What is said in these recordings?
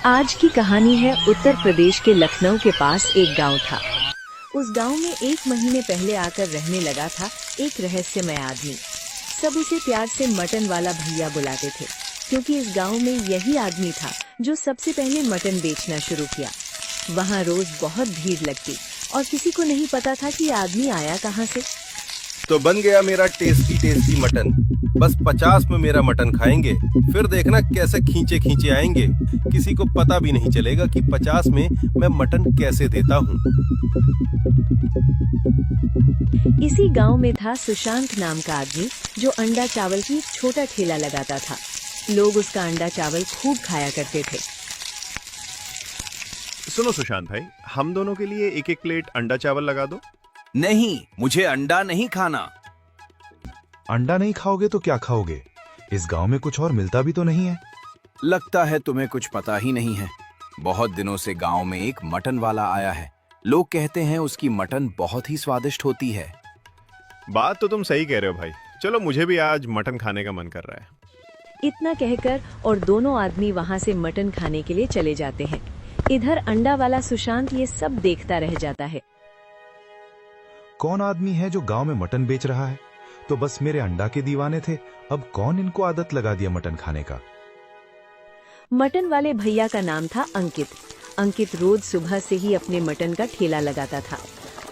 आज की कहानी है उत्तर प्रदेश के लखनऊ के पास एक गांव था। उस गांव में 1 महीने पहले आकर रहने लगा था एक रहस्यमय आदमी। सब उसे प्यार से मटन वाला भैया बुलाते थे, क्योंकि इस गांव में यही आदमी था जो सबसे पहले मटन बेचना शुरू किया। वहां रोज बहुत भीड़ लगती और किसी को नहीं पता था कि आदमी आया कहां से। तो बन गया मेरा टेस्टी टेस्टी मटन। बस 50 में मेरा मटन खाएंगे, फिर देखना कैसे खींचे खींचे आएंगे। किसी को पता भी नहीं चलेगा कि 50 में मैं मटन कैसे देता हूँ। इसी गांव में था सुशांत नाम का आदमी जो अंडा चावल की एक छोटा ठेला लगाता था। लोग उसका अंडा चावल खूब खाया करते थे। सुनो सुशांत भाई, हम दोनों के लिए एक एक प्लेट अंडा चावल लगा दो। नहीं, मुझे अंडा नहीं खाना। अंडा नहीं खाओगे तो क्या खाओगे? इस गांव में कुछ और मिलता भी तो नहीं है। लगता है तुम्हें कुछ पता ही नहीं है। बहुत दिनों से गांव में एक मटन वाला आया है। लोग कहते हैं उसकी मटन बहुत ही स्वादिष्ट होती है। बात तो तुम सही कह रहे हो भाई। चलो, मुझे भी आज मटन खाने का मन कर रहा है। इतना कहकर और दोनों आदमी वहां से मटन खाने के लिए चले जाते हैं। इधर अंडा वाला सुशांत ये सब देखता रह जाता है। कौन आदमी है जो गांव में मटन बेच रहा है? तो बस मेरे अंडा के दीवाने थे। अब कौन इनको आदत लगा दिया मटन खाने का? मटन वाले भैया का नाम था अंकित। अंकित रोज सुबह से ही अपने मटन का ठेला लगाता था।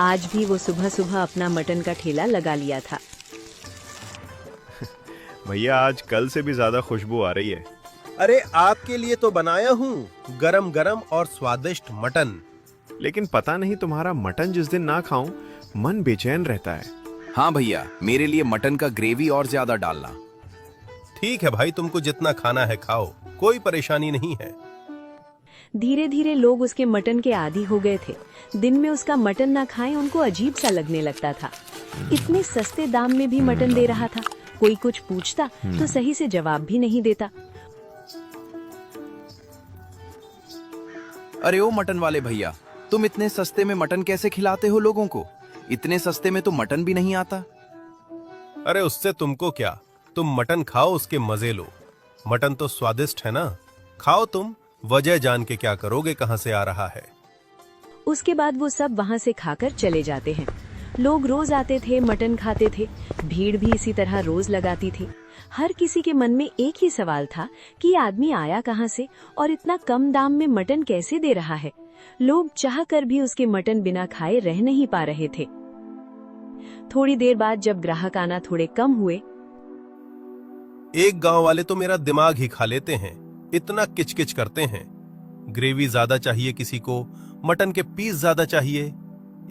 आज भी वो सुबह सुबह अपना मटन का ठेला लगा लिया था। भैया, आज कल से भी ज्यादा खुशबू आ रही है। अरे आपके लिए तो बनाया हूँ गरम गरम और स्वादिष्ट मटन। लेकिन पता नहीं तुम्हारा मटन जिस दिन ना खाऊं मन बेचैन रहता है। हाँ भैया, मेरे लिए मटन का ग्रेवी और ज्यादा डालना। ठीक है भाई, तुमको जितना खाना है खाओ, कोई परेशानी नहीं है। धीरे धीरे लोग उसके मटन के आदी हो गए थे। दिन में उसका मटन ना खाएं उनको अजीब सा लगने लगता था। इतने सस्ते दाम में भी मटन दे रहा था। कोई कुछ पूछता तो सही से जवाब भी नहीं देता। अरे ओ मटन वाले भैया, तुम इतने सस्ते में मटन कैसे खिलाते हो लोगों को? इतने सस्ते में तो मटन भी नहीं आता। अरे उससे तुमको क्या, तुम मटन खाओ, उसके मजे लो। मटन तो स्वादिष्ट है ना, खाओ तुम। वजह जान के क्या करोगे कहां से आ रहा है। उसके बाद वो सब वहां से खाकर चले जाते हैं। लोग रोज आते थे, मटन खाते थे। भीड़ भी इसी तरह रोज लगाती थी। हर किसी के मन में एक ही सवाल था कि ये आदमी आया कहां से और इतना कम दाम में मटन कैसे दे रहा है। लोग चाहकर भी उसके मटन बिना खाए रह नहीं पा रहे थे। थोड़ी देर बाद जब ग्राहक आना थोड़े कम हुए, एक गांव वाले तो मेरा दिमाग ही खा लेते हैं। इतना किचकिच करते हैं। ग्रेवी ज्यादा चाहिए, किसी को मटन के पीस ज्यादा चाहिए।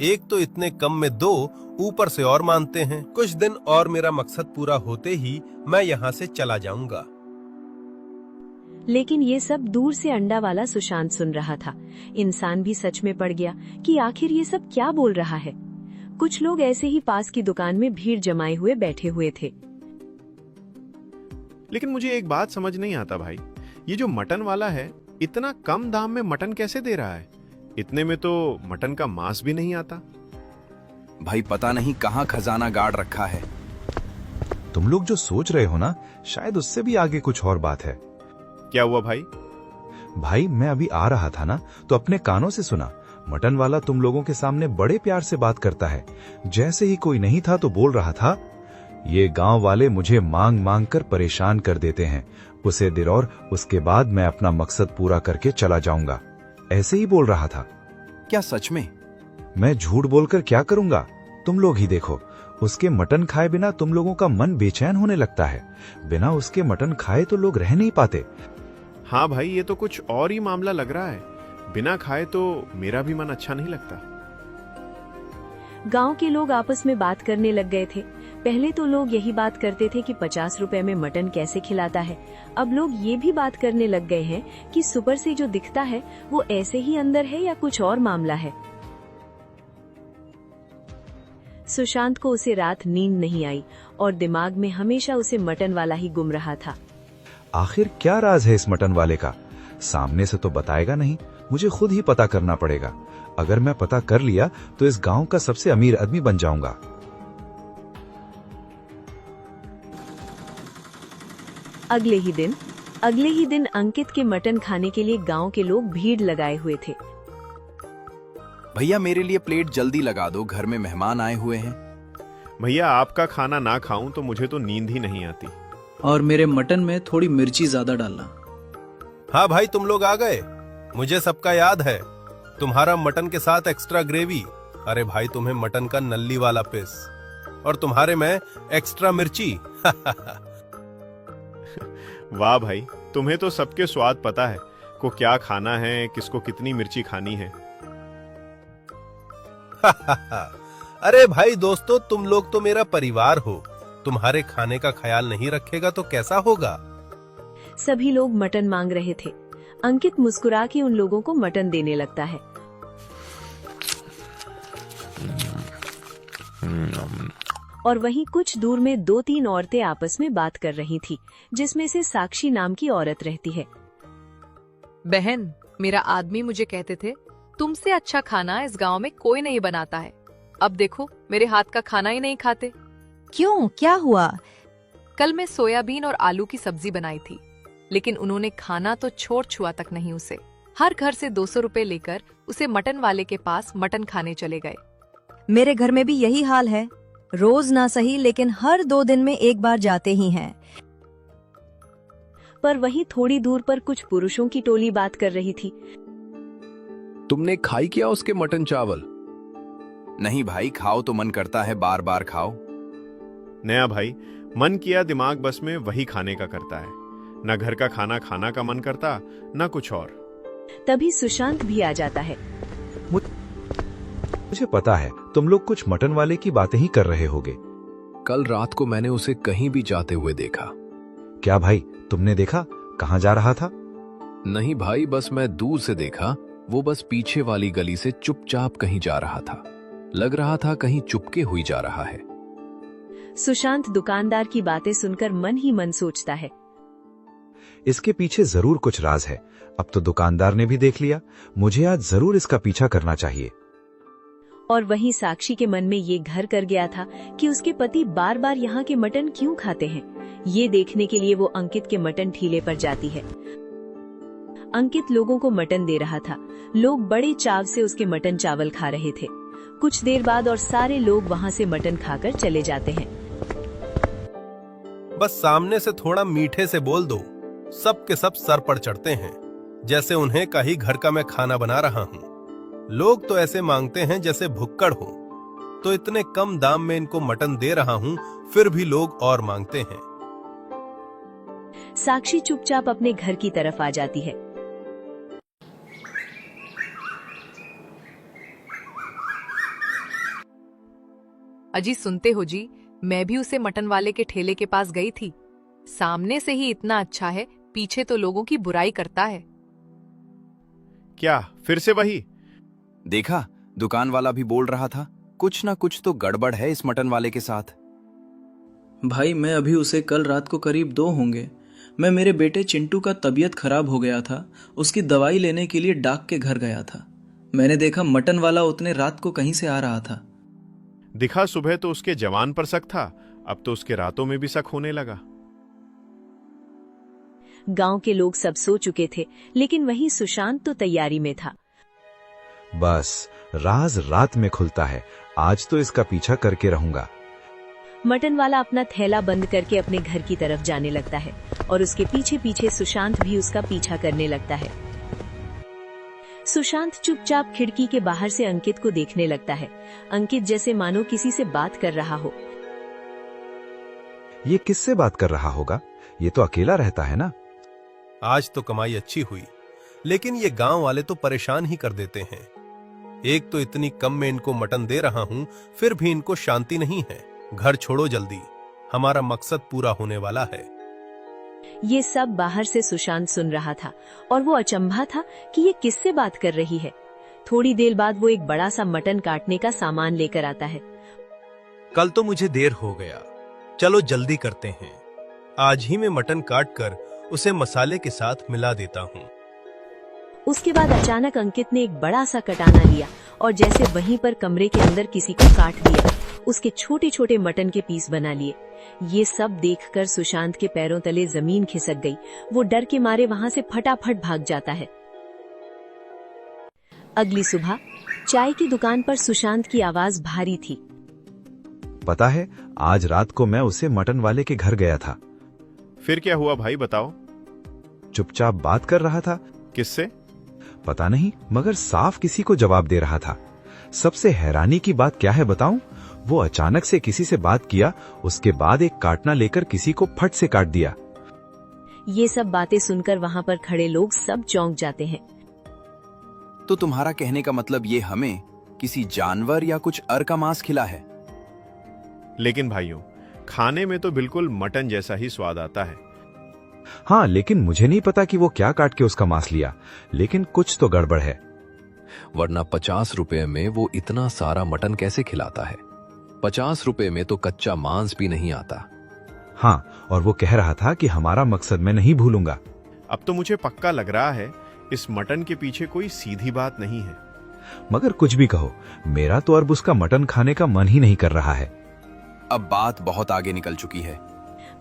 एक तो इतने कम में दो, ऊपर से और मानते हैं। कुछ दिन और मेरा मकसद पूरा होते ही मैं यहाँ से चला जाऊंगा। लेकिन ये सब दूर से अंडा वाला सुशांत सुन रहा था। इंसान भी सच में पड़ गया कि आखिर ये सब क्या बोल रहा है। कुछ लोग ऐसे ही पास की दुकान में भीड़ जमाए हुए बैठे हुए थे। लेकिन मुझे एक बात समझ नहीं आता भाई, ये जो मटन वाला है इतना कम दाम में मटन कैसे दे रहा है? इतने में तो मटन का मांस भी नहीं आता। भाई पता नहीं कहाँ खजाना गाड़ रखा है। तुम लोग जो सोच रहे हो ना, शायद उससे भी आगे कुछ और बात है। क्या हुआ भाई? भाई मैं अभी आ रहा था ना, तो अपने कानों से सुना। मटन वाला तुम लोगों के सामने बड़े प्यार से बात करता है। जैसे ही कोई नहीं था तो बोल रहा था, ये गांव वाले मुझे मांग मांग कर परेशान कर देते हैं। उसे दिर और उसके बाद मैं अपना मकसद पूरा करके चला जाऊंगा। ऐसे ही बोल रहा था। क्या सच में? मैं झूठ बोलकर क्या करूंगा? तुम लोग ही देखो, उसके मटन खाए बिना तुम लोगों का मन बेचैन होने लगता है। बिना उसके मटन खाए तो लोग रह नहीं पाते। हाँ भाई, ये तो कुछ और ही मामला लग रहा है। बिना खाए तो मेरा भी मन अच्छा नहीं लगता। गांव के लोग आपस में बात करने लग गए थे। पहले तो लोग यही बात करते थे कि 50 रुपए में मटन कैसे खिलाता है। अब लोग ये भी बात करने लग गए हैं कि सुपर से जो दिखता है वो ऐसे ही अंदर है या कुछ और मामला है। सुशांत को उसे रात नींद नहीं आई और दिमाग में हमेशा उसे मटन वाला ही गुम रहा था। आखिर क्या राज है इस मटन वाले का? सामने से तो बताएगा नहीं, मुझे खुद ही पता करना पड़ेगा। अगर मैं पता कर लिया तो इस गांव का सबसे अमीर आदमी बन जाऊंगा। अगले ही दिन अगले ही दिन अंकित के मटन खाने के लिए गांव के लोग भीड़ लगाए हुए थे। भैया मेरे लिए प्लेट जल्दी लगा दो, घर में मेहमान आए हुए हैं। भैया आपका खाना ना खाऊं तो मुझे तो नींद ही नहीं आती। और मेरे मटन में थोड़ी मिर्ची ज्यादा डालना। हाँ भाई, तुम लोग आ गए। मुझे सबका याद है। तुम्हारा मटन के साथ एक्स्ट्रा ग्रेवी। अरे भाई, तुम्हें मटन का नल्ली वाला पीस और तुम्हारे में एक्स्ट्रा मिर्ची। वाह भाई, तुम्हें तो सबके स्वाद पता है, को क्या खाना है, किसको कितनी मिर्ची खानी है। अरे भाई दोस्तों, तुम लोग तो मेरा परिवार हो। तुम्हारे खाने का ख्याल नहीं रखेगा तो कैसा होगा। सभी लोग मटन मांग रहे थे। अंकित मुस्कुरा के उन लोगों को मटन देने लगता है। और वहीं कुछ दूर में 2-3 औरतें आपस में बात कर रही थी, जिसमें से साक्षी नाम की औरत रहती है। बहन, मेरा आदमी मुझे कहते थे तुमसे अच्छा खाना इस गांव में कोई नहीं बनाता है। अब देखो, मेरे हाथ का खाना ही नहीं खाते। क्यों, क्या हुआ? कल मैं सोयाबीन और आलू की सब्जी बनाई थी, लेकिन उन्होंने खाना तो छोड़ छुआ तक नहीं उसे। हर घर से 200 रुपए लेकर उसे मटन वाले के पास मटन खाने चले गए। मेरे घर में भी यही हाल है। रोज ना सही, लेकिन हर 2 दिन में एक बार जाते ही हैं। पर वहीं थोड़ी दूर पर कुछ पुरुषों की टोली बात कर रही थी। तुमने खाई क्या उसके मटन चावल? नहीं भाई, खाओ तो मन करता है, बार बार खाओ। नया भाई, मन किया दिमाग बस में वही खाने का करता है। न घर का खाना खाना का मन करता, न कुछ और। तभी सुशांत भी आ जाता है। मुझे पता है तुम लोग कुछ मटन वाले की बातें ही कर रहे होगे। कल रात को मैंने उसे कहीं भी जाते हुए देखा। क्या भाई, तुमने देखा? कहाँ जा रहा था? नहीं भाई, बस मैं दूर से देखा। वो बस पीछे वाली गली से चुपचाप कहीं जा रहा था। लग रहा था कहीं चुपके हुई जा रहा है। सुशांत दुकानदार की बातें सुनकर मन ही मन सोचता है, इसके पीछे जरूर कुछ राज है। अब तो दुकानदार ने भी देख लिया, मुझे आज जरूर इसका पीछा करना चाहिए। और वहीं साक्षी के मन में ये घर कर गया था कि उसके पति बार बार यहाँ के मटन क्यों खाते हैं। ये देखने के लिए वो अंकित के मटन ठेले पर जाती है। अंकित लोगों को मटन दे रहा था। लोग बड़े चाव से उसके मटन चावल खा रहे थे। कुछ देर बाद और सारे लोग वहाँ से मटन खाकर चले जाते हैं। बस सामने से थोड़ा मीठे से बोल दो, सब के सब सर पर चढ़ते हैं, जैसे उन्हें कहीं घर का मैं खाना बना रहा हूँ। लोग तो ऐसे मांगते हैं जैसे भुक्कड़ हो। तो इतने कम दाम में इनको मटन दे रहा हूँ, फिर भी लोग और मांगते हैं। साक्षी चुपचाप अपने घर की तरफ आ जाती है। अजी सुनते हो जी, मैं भी उसे मटन वाले के ठेले के पास गई थी। सामने से ही इतना अच्छा है, पीछे तो लोगों की बुराई करता है। क्या फिर से वही? देखा, दुकान वाला भी बोल रहा था कुछ ना कुछ तो गड़बड़ है इस मटन वाले के साथ। भाई मैं अभी उसे कल रात को करीब 2 होंगे, मैं मेरे बेटे चिंटू का तबीयत खराब हो गया था, उसकी दवाई लेने के लिए डाक के घर गया था। मैंने देखा मटन वाला उतने रात को कहीं से आ रहा था। दिखा, सुबह तो उसके जवान पर शक था, अब तो उसके रातों में भी शक होने लगा। गांव के लोग सब सो चुके थे, लेकिन वहीं सुशांत तो तैयारी में था। बस राज रात में खुलता है, आज तो इसका पीछा करके रहूंगा। मटन वाला अपना थैला बंद करके अपने घर की तरफ जाने लगता है और उसके पीछे पीछे सुशांत भी उसका पीछा करने लगता है। सुशांत चुपचाप खिड़की के बाहर से अंकित को देखने लगता है। अंकित जैसे मानो किसी से बात कर रहा हो। ये किससे बात कर रहा होगा? ये तो अकेला रहता है ना। आज तो कमाई अच्छी हुई, लेकिन ये गांव वाले तो परेशान ही कर देते हैं। एक तो इतनी कम में इनको मटन दे रहा हूं, फिर भी इनको शांति नहीं है। घर छोड़ो जल्दी, हमारा मकसद पूरा होने वाला है। ये सब बाहर से सुशांत सुन रहा था और वो अचंभा था कि ये किससे बात कर रही है। थोड़ी देर बाद वो एक बड़ा सा मटन काटने का सामान लेकर आता है। कल तो मुझे देर हो गया, चलो जल्दी करते हैं। आज ही मैं मटन काट कर उसे मसाले के साथ मिला देता हूँ। उसके बाद अचानक अंकित ने एक बड़ा सा कटाना लिया और जैसे वहीं पर कमरे के अंदर किसी को काट दिया उसके छोटे छोटे मटन के पीस बना लिए। ये सब देखकर सुशांत के पैरों तले जमीन खिसक गई। वो डर के मारे वहां से फटाफट भाग जाता है। अगली सुबह चाय की दुकान पर सुशांत की आवाज भारी थी। पता है, आज रात को मैं उसे मटन वाले के घर गया था। फिर क्या हुआ भाई, बताओ। चुपचाप बात कर रहा था। किससे? पता नहीं, मगर साफ किसी को जवाब दे रहा था। सबसे हैरानी की बात क्या है बताऊं? वो अचानक से किसी से बात किया, उसके बाद एक काटना लेकर किसी को फट से काट दिया। ये सब बातें सुनकर वहां पर खड़े लोग सब चौंक जाते हैं। तो तुम्हारा कहने का मतलब ये हमें किसी जानवर या कुछ अर का मांस खिला है? लेकिन भाइयों, खाने में तो बिल्कुल मटन जैसा ही स्वाद आता है। हाँ, लेकिन मुझे नहीं पता कि वो क्या काट के उसका मांस लिया, लेकिन कुछ तो गड़बड़ है। वरना 50 रुपए में वो इतना सारा मटन कैसे खिलाता है? 50 रुपए में तो कच्चा मांस भी नहीं आता। हाँ, और वो कह रहा था कि हमारा मकसद मैं नहीं भूलूंगा। अब तो मुझे पक्का लग रहा है इस मटन के पीछे कोई सीधी बात नहीं है। मगर कुछ भी कहो, मेरा तो अब उसका मटन खाने का मन ही नहीं कर रहा है। अब बात बहुत आगे निकल चुकी है।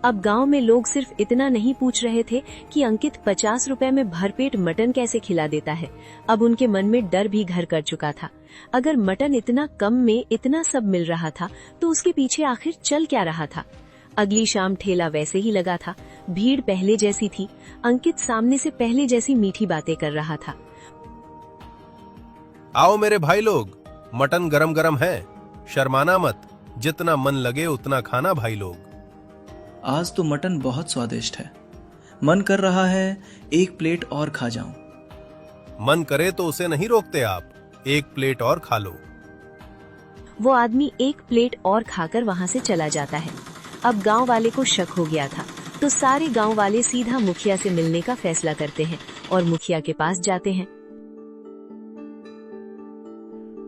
अब गांव में लोग सिर्फ इतना नहीं पूछ रहे थे कि अंकित 50 रुपए में भरपेट मटन कैसे खिला देता है। अब उनके मन में डर भी घर कर चुका था। अगर मटन इतना कम में इतना सब मिल रहा था तो उसके पीछे आखिर चल क्या रहा था। अगली शाम ठेला वैसे ही लगा था। भीड़ पहले जैसी थी। अंकित सामने से पहले जैसी मीठी बातें कर रहा था। आओ मेरे भाई लोग, मटन गरम गरम है, शर्माना मत। जितना मन लगे उतना खाना भाई लोग। आज तो मटन बहुत स्वादिष्ट है। मन कर रहा है एक प्लेट और खा जाऊं। मन करे तो उसे नहीं रोकते आप, एक प्लेट और खा लो। वो आदमी एक प्लेट और खाकर वहां से चला जाता है। अब गांव वाले को शक हो गया था, तो सारे गांव वाले सीधा मुखिया से मिलने का फैसला करते हैं और मुखिया के पास जाते हैं।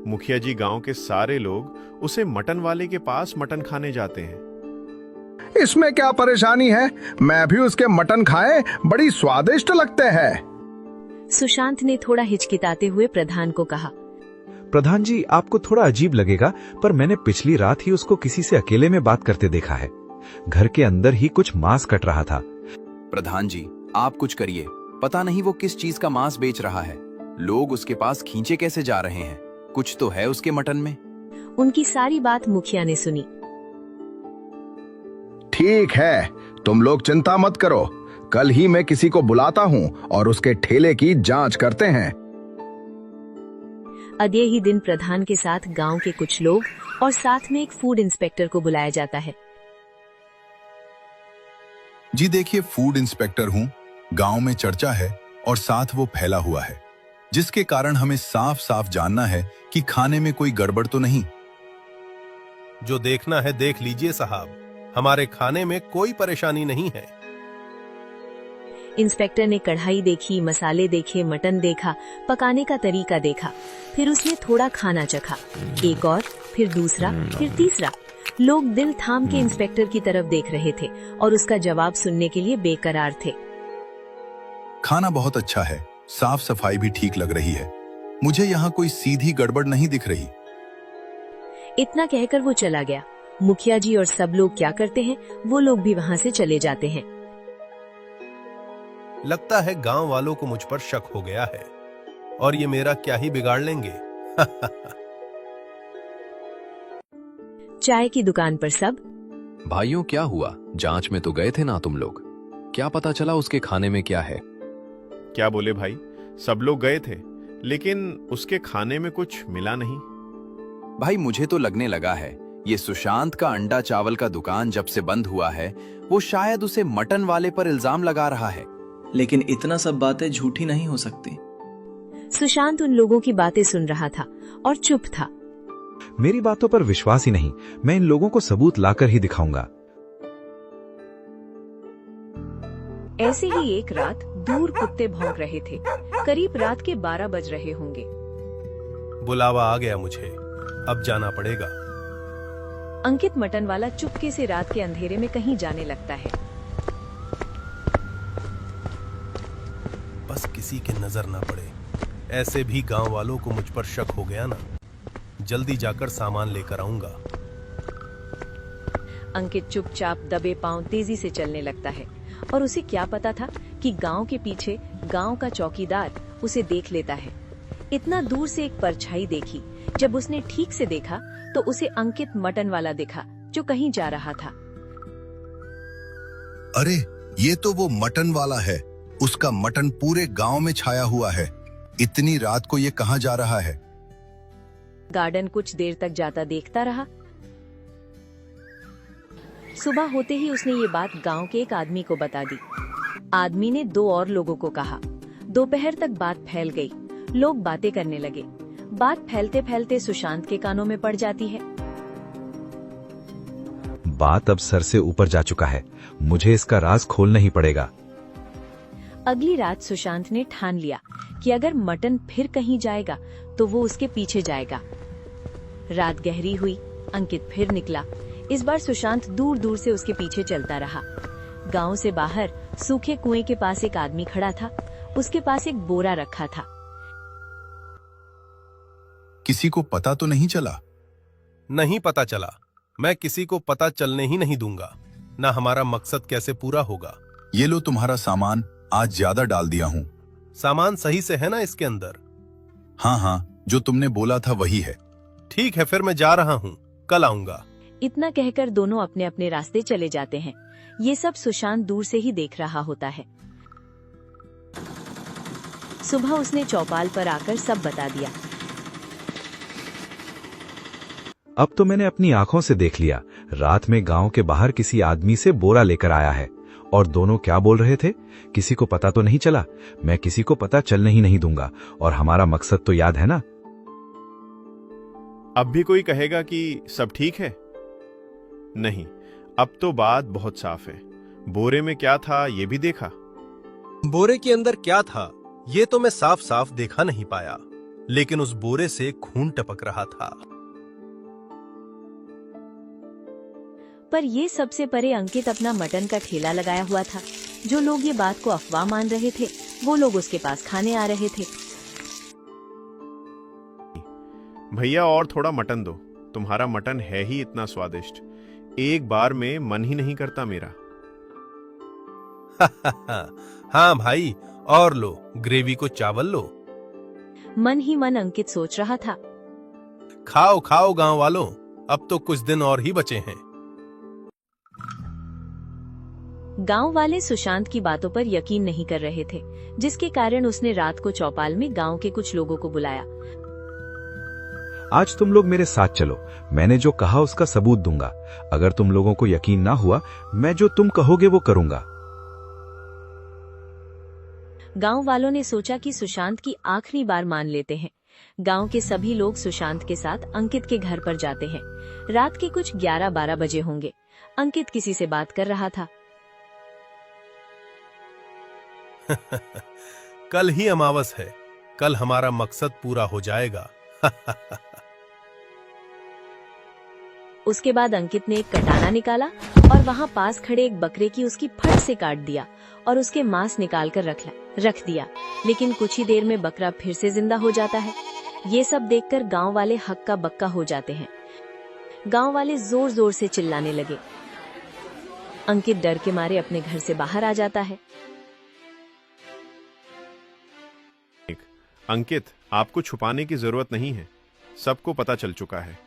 मुखिया जी, गांव के सारे लोग उसे मटन वाले के पास मटन खाने जाते हैं। इसमें क्या परेशानी है? मैं भी उसके मटन खाए, बड़ी स्वादिष्ट लगते हैं। सुशांत ने थोड़ा हिचकिताते हुए प्रधान को कहा। प्रधान जी, आपको थोड़ा अजीब लगेगा, पर मैंने पिछली रात ही उसको किसी से अकेले में बात करते देखा है। घर के अंदर ही कुछ मांस कट रहा था। प्रधान जी, आप कुछ करिए। पता नहीं वो किस चीज का मांस बेच रहा है। लोग उसके पास खींचे कैसे जा रहे हैं। कुछ तो है उसके मटन में। उनकी सारी बात मुखिया ने सुनी। ठीक है, तुम लोग चिंता मत करो। कल ही मैं किसी को बुलाता हूँ और उसके ठेले की जांच करते हैं। अगले ही दिन प्रधान के साथ गांव के कुछ लोग और साथ में एक फूड इंस्पेक्टर को बुलाया जाता है। जी देखिए, फूड इंस्पेक्टर हूँ। गांव में चर्चा है और साथ वो फैला हुआ है, जिसके कारण हमें साफ साफ जानना है कि खाने में कोई गड़बड़ तो नहीं। जो देखना है देख लीजिए साहब, हमारे खाने में कोई परेशानी नहीं है। इंस्पेक्टर ने कढ़ाई देखी, मसाले देखे, मटन देखा, पकाने का तरीका देखा। फिर उसने थोड़ा खाना चखा, एक और, फिर दूसरा, फिर तीसरा। लोग दिल थाम के इंस्पेक्टर की तरफ देख रहे थे और उसका जवाब सुनने के लिए बेकरार थे। खाना बहुत अच्छा है, साफ सफाई भी ठीक लग रही है। मुझे यहाँ कोई सीधी गड़बड़ नहीं दिख रही। इतना कहकर वो चला गया। मुखिया जी और सब लोग क्या करते हैं, वो लोग भी वहां से चले जाते हैं। लगता है गांव वालों को मुझ पर शक हो गया है और ये मेरा क्या ही बिगाड़ लेंगे। चाय की दुकान पर सब। भाइयों, क्या हुआ? जांच में तो गए थे ना तुम लोग? क्या पता चला उसके खाने में क्या है? क्या बोले भाई? सब लोग गए थे, लेकिन उसके खाने में कुछ मिला नहीं। भाई, मुझे तो लगने लगा है ये सुशांत का अंडा चावल का दुकान जब से बंद हुआ है, वो शायद उसे मटन वाले पर इल्जाम लगा रहा है। लेकिन इतना सब बातें झूठी नहीं हो सकती। सुशांत उन लोगों की बातें सुन रहा था और चुप था। मेरी बातों पर विश्वास ही नहीं, मैं इन लोगों को सबूत लाकर ही दिखाऊंगा। ऐसे ही एक रात दूर कुत्ते भौंक रहे थे। करीब रात के 12 बज रहे होंगे। बुलावा आ गया मुझे, अब जाना पड़ेगा। अंकित मटन वाला चुपके से रात के अंधेरे में कहीं जाने लगता है। बस किसी के नजर ना पड़े। ऐसे भी गांव वालों को मुझ पर शक हो गया ना। जल्दी जाकर सामान लेकर आऊंगा। अंकित चुपचाप दबे पांव तेजी से चलने लगता है और उसे क्या पता था कि गांव के पीछे गांव का चौकीदार उसे देख लेता है। इतना दूर से एक परछाई देखी। जब उसने ठीक से देखा तो उसे अंकित मटन वाला दिखा जो कहीं जा रहा था। अरे ये तो वो मटन वाला है। उसका मटन पूरे गांव में छाया हुआ है। इतनी रात को ये कहाँ जा रहा है? गार्डन कुछ देर तक जाता देखता रहा। सुबह होते ही उसने ये बात गांव के एक आदमी को बता दी। आदमी ने 2 और लोगों को कहा। दोपहर तक बात फैल गई। लोग बातें करने लगे। बात फैलते फैलते सुशांत के कानों में पड़ जाती है। बात अब सर से ऊपर जा चुका है। मुझे इसका राज खोलना ही पड़ेगा। अगली रात सुशांत ने ठान लिया कि अगर मटन फिर कहीं जाएगा तो वो उसके पीछे जाएगा। रात गहरी हुई। अंकित फिर निकला। इस बार सुशांत दूर दूर से उसके पीछे चलता रहा। गांव से बाहर सूखे कुएं के पास एक आदमी खड़ा था। उसके पास एक बोरा रखा था। किसी को पता तो नहीं चला? नहीं पता चला। मैं किसी को पता चलने ही नहीं दूंगा। ना हमारा मकसद कैसे पूरा होगा। ये लो तुम्हारा सामान। आज ज्यादा डाल दिया हूँ। सामान सही से है ना इसके अंदर? हाँ हाँ, जो तुमने बोला था वही है। ठीक है, फिर मैं जा रहा हूँ। कल आऊंगा। इतना कहकर दोनों अपने अपने रास्ते चले जाते हैं। ये सब सुशांत दूर से ही देख रहा होता है। सुबह उसने चौपाल पर आकर सब बता दिया। अब तो मैंने अपनी आंखों से देख लिया। रात में गांव के बाहर किसी आदमी से बोरा लेकर आया है। और दोनों क्या बोल रहे थे? किसी को पता तो नहीं चला। मैं किसी को पता चलने ही नहीं दूंगा। और हमारा मकसद तो याद है ना? अब भी कोई कहेगा कि सब ठीक है? नहीं, अब तो बात बहुत साफ है। बोरे में क्या था ये भी देखा। बोरे के अंदर क्या था ये तो मैं साफ साफ देखा नहीं पाया, लेकिन उस बोरे से खून टपक रहा था। पर ये सबसे परे अंकित अपना मटन का ठेला लगाया हुआ था। जो लोग ये बात को अफवाह मान रहे थे वो लोग उसके पास खाने आ रहे थे। भैया और थोड़ा मटन दो। तुम्हारा मटन है ही इतना स्वादिष्ट। एक बार में मन ही नहीं करता मेरा। हाँ भाई, और लो, ग्रेवी को चावल लो। मन ही मन अंकित सोच रहा था। खाओ खाओ गांव वालों, अब तो कुछ दिन और ही बचे हैं। गांव वाले सुशांत की बातों पर यकीन नहीं कर रहे थे, जिसके कारण उसने रात को चौपाल में गांव के कुछ लोगों को बुलाया। आज तुम लोग मेरे साथ चलो। मैंने जो कहा उसका सबूत दूंगा। अगर तुम लोगों को यकीन ना हुआ, मैं जो तुम कहोगे वो करूंगा। गांव वालों ने सोचा कि सुशांत की आखिरी बार मान लेते हैं। गांव के सभी लोग सुशांत के साथ अंकित के घर पर जाते हैं। रात के कुछ 11-12 बजे होंगे। अंकित किसी से बात कर रहा था। कल ही अमावस है। कल हमारा मकसद पूरा हो जाएगा। उसके बाद अंकित ने एक कटाना निकाला और वहां पास खड़े एक बकरे की उसकी फट से काट दिया और उसके मांस निकाल कर रख दिया। लेकिन कुछ ही देर में बकरा फिर से जिंदा हो जाता है। ये सब देखकर गांव वाले हक्का बक्का हो जाते हैं। गांव वाले जोर जोर से चिल्लाने लगे। अंकित डर के मारे अपने घर से बाहर आ जाता है। अंकित, आपको छुपाने की जरूरत नहीं है। सबको पता चल चुका है।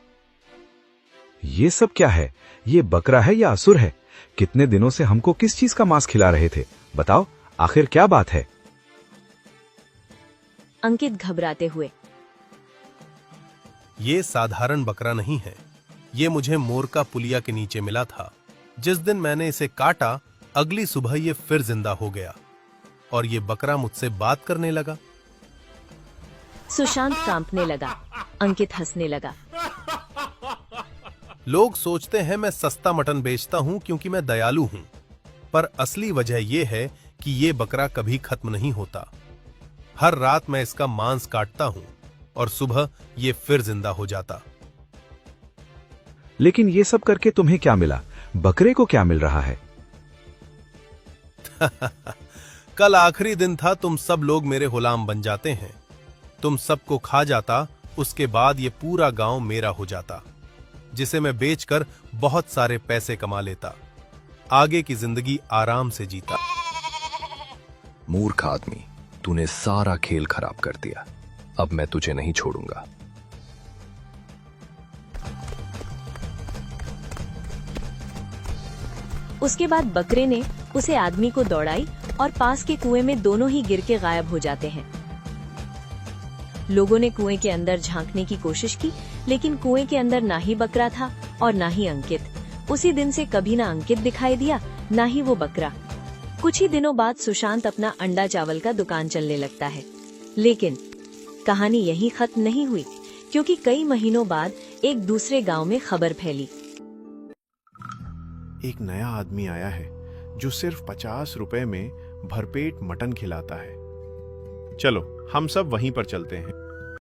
ये सब क्या है? ये बकरा है या असुर है? कितने दिनों से हमको किस चीज का मांस खिला रहे थे? बताओ, आखिर क्या बात है? अंकित घबराते हुए। ये साधारण बकरा नहीं है। ये मुझे मोर का पुलिया के नीचे मिला था। जिस दिन मैंने इसे काटा, अगली सुबह ये फिर जिंदा हो गया और ये बकरा मुझसे बात करने लगा। सुशांत कांपने लगा। अंकित हंसने लगा। लोग सोचते हैं मैं सस्ता मटन बेचता हूं क्योंकि मैं दयालु हूं, पर असली वजह यह है कि ये बकरा कभी खत्म नहीं होता। हर रात मैं इसका मांस काटता हूं और सुबह ये फिर जिंदा हो जाता। लेकिन ये सब करके तुम्हें क्या मिला? बकरे को क्या मिल रहा है? कल आखिरी दिन था। तुम सब लोग मेरे गुलाम बन जाते हैं। तुम सबको खा जाता, उसके बाद ये पूरा गांव मेरा हो जाता। जिसे मैं बेचकर बहुत सारे पैसे कमा लेता। आगे की जिंदगी आराम से जीता। मूर्ख आदमी, तूने सारा खेल खराब कर दिया। अब मैं तुझे नहीं छोड़ूंगा। उसके बाद बकरे ने उसे आदमी को दौड़ाई और पास के कुएं में दोनों ही गिर के गायब हो जाते हैं। लोगों ने कुएं के अंदर झांकने की कोशिश की, लेकिन कुएं के अंदर ना ही बकरा था और ना ही अंकित। उसी दिन से कभी ना अंकित दिखाई दिया, ना ही वो बकरा। कुछ ही दिनों बाद सुशांत अपना अंडा चावल का दुकान चलने लगता है। लेकिन कहानी यहीं खत्म नहीं हुई, क्योंकि कई महीनों बाद एक दूसरे गांव में खबर फैली। एक नया आदमी आया है जो सिर्फ 50 रुपए में भरपेट मटन खिलाता है। चलो हम सब वहीं पर चलते हैं।